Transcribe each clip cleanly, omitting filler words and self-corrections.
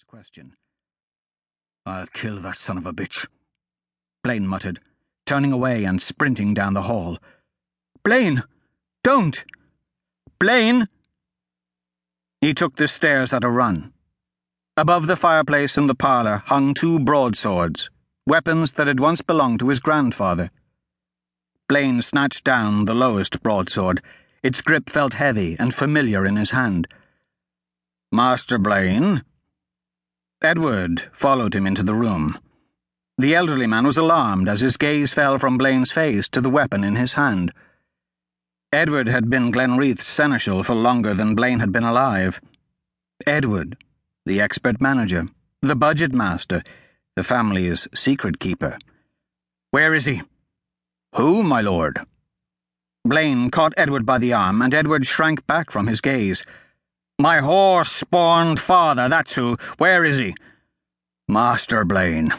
question. "I'll kill that son of a bitch," Blaine muttered, turning away and sprinting down the hall. "Blaine! Don't! Blaine!" He took the stairs at a run. Above the fireplace in the parlour hung 2 broadswords, weapons that had once belonged to his grandfather. Blaine snatched down the lowest broadsword. Its grip felt heavy and familiar in his hand. "Master Blaine?" Edward followed him into the room. The elderly man was alarmed as his gaze fell from Blaine's face to the weapon in his hand. Edward had been Glenreath's seneschal for longer than Blaine had been alive. Edward, the expert manager, the budget master, the family's secret keeper. "Where is he?" "Who, my lord?" Blaine caught Edward by the arm, and Edward shrank back from his gaze. "My horse-spawned father, that's who. Where is he?" "Master Blaine,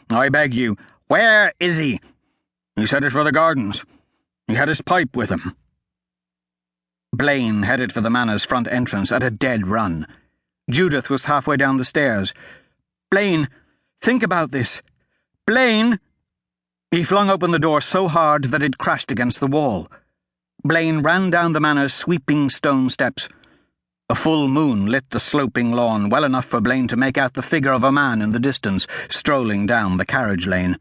I beg you, where is he?" "He's headed for the gardens. He had his pipe with him." Blaine headed for the manor's front entrance at a dead run. Judith was halfway down the stairs. "Blaine, think about this. Blaine!" He flung open the door so hard that it crashed against the wall. Blaine ran down the manor's sweeping stone steps. A full moon lit the sloping lawn well enough for Blaine to make out the figure of a man in the distance, strolling down the carriage lane.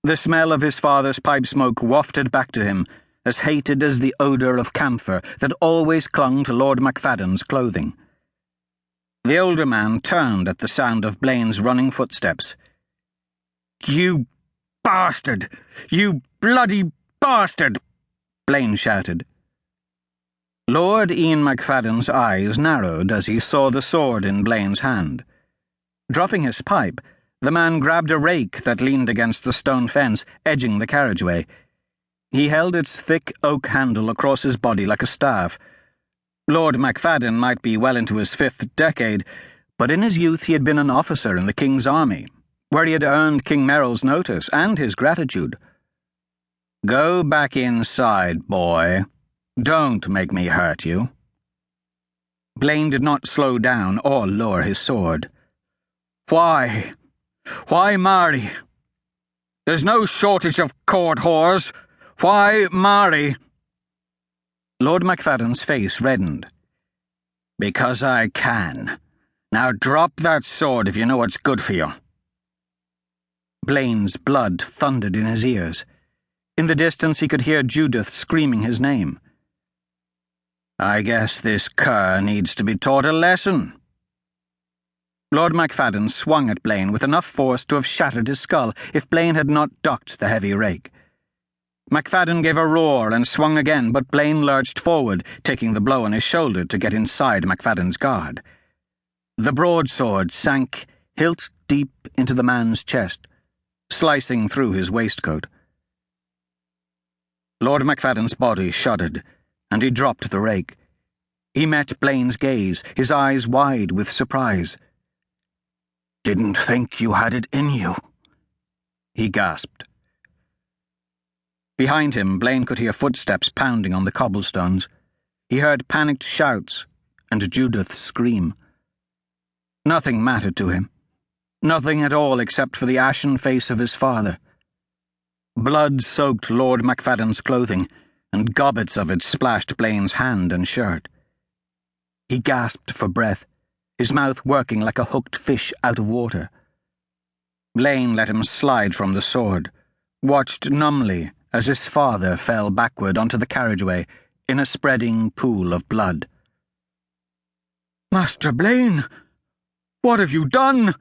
The smell of his father's pipe smoke wafted back to him, as hated as the odour of camphor that always clung to Lord McFadden's clothing. The older man turned at the sound of Blaine's running footsteps. "You bastard! You bloody bastard!" Blaine shouted. Lord Ian McFadden's eyes narrowed as he saw the sword in Blaine's hand. Dropping his pipe, the man grabbed a rake that leaned against the stone fence, edging the carriageway. He held its thick oak handle across his body like a staff. Lord McFadden might be well into his 5th decade, but in his youth he had been an officer in the King's army, where he had earned King Meryl's notice and his gratitude. "Go back inside, boy. Don't make me hurt you." Blaine did not slow down or lower his sword. "Why? Why marry? There's no shortage of court whores. Why marry?" Lord McFadden's face reddened. "Because I can. Now drop that sword if you know what's good for you." Blaine's blood thundered in his ears. In the distance he could hear Judith screaming his name. "I guess this cur needs to be taught a lesson." Lord McFadden swung at Blaine with enough force to have shattered his skull if Blaine had not ducked the heavy rake. McFadden gave a roar and swung again, but Blaine lurched forward, taking the blow on his shoulder to get inside McFadden's guard. The broadsword sank hilt deep into the man's chest, slicing through his waistcoat. Lord McFadden's body shuddered, and he dropped the rake. He met Blaine's gaze, his eyes wide with surprise. "Didn't think you had it in you," he gasped. Behind him, Blaine could hear footsteps pounding on the cobblestones. He heard panicked shouts and Judith's scream. Nothing mattered to him. Nothing at all except for the ashen face of his father. Blood soaked Lord McFadden's clothing, and gobbets of it splashed Blaine's hand and shirt. He gasped for breath, his mouth working like a hooked fish out of water. Blaine let him slide from the sword, watched numbly as his father fell backward onto the carriageway in a spreading pool of blood. "Master Blaine, what have you done?"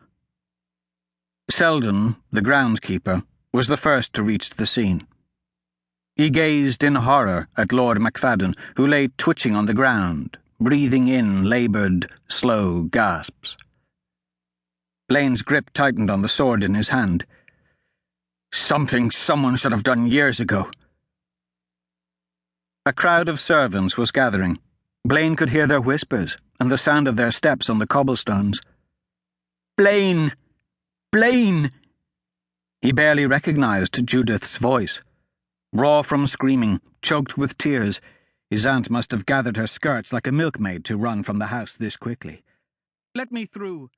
Selden, the groundskeeper, was the first to reach the scene. He gazed in horror at Lord McFadden, who lay twitching on the ground, breathing in laboured, slow gasps. Blaine's grip tightened on the sword in his hand. "Something someone should have done years ago." A crowd of servants was gathering. Blaine could hear their whispers and the sound of their steps on the cobblestones. "Blaine! Blaine!" He barely recognized Judith's voice. Raw from screaming, choked with tears, his aunt must have gathered her skirts like a milkmaid to run from the house this quickly. "Let me through!"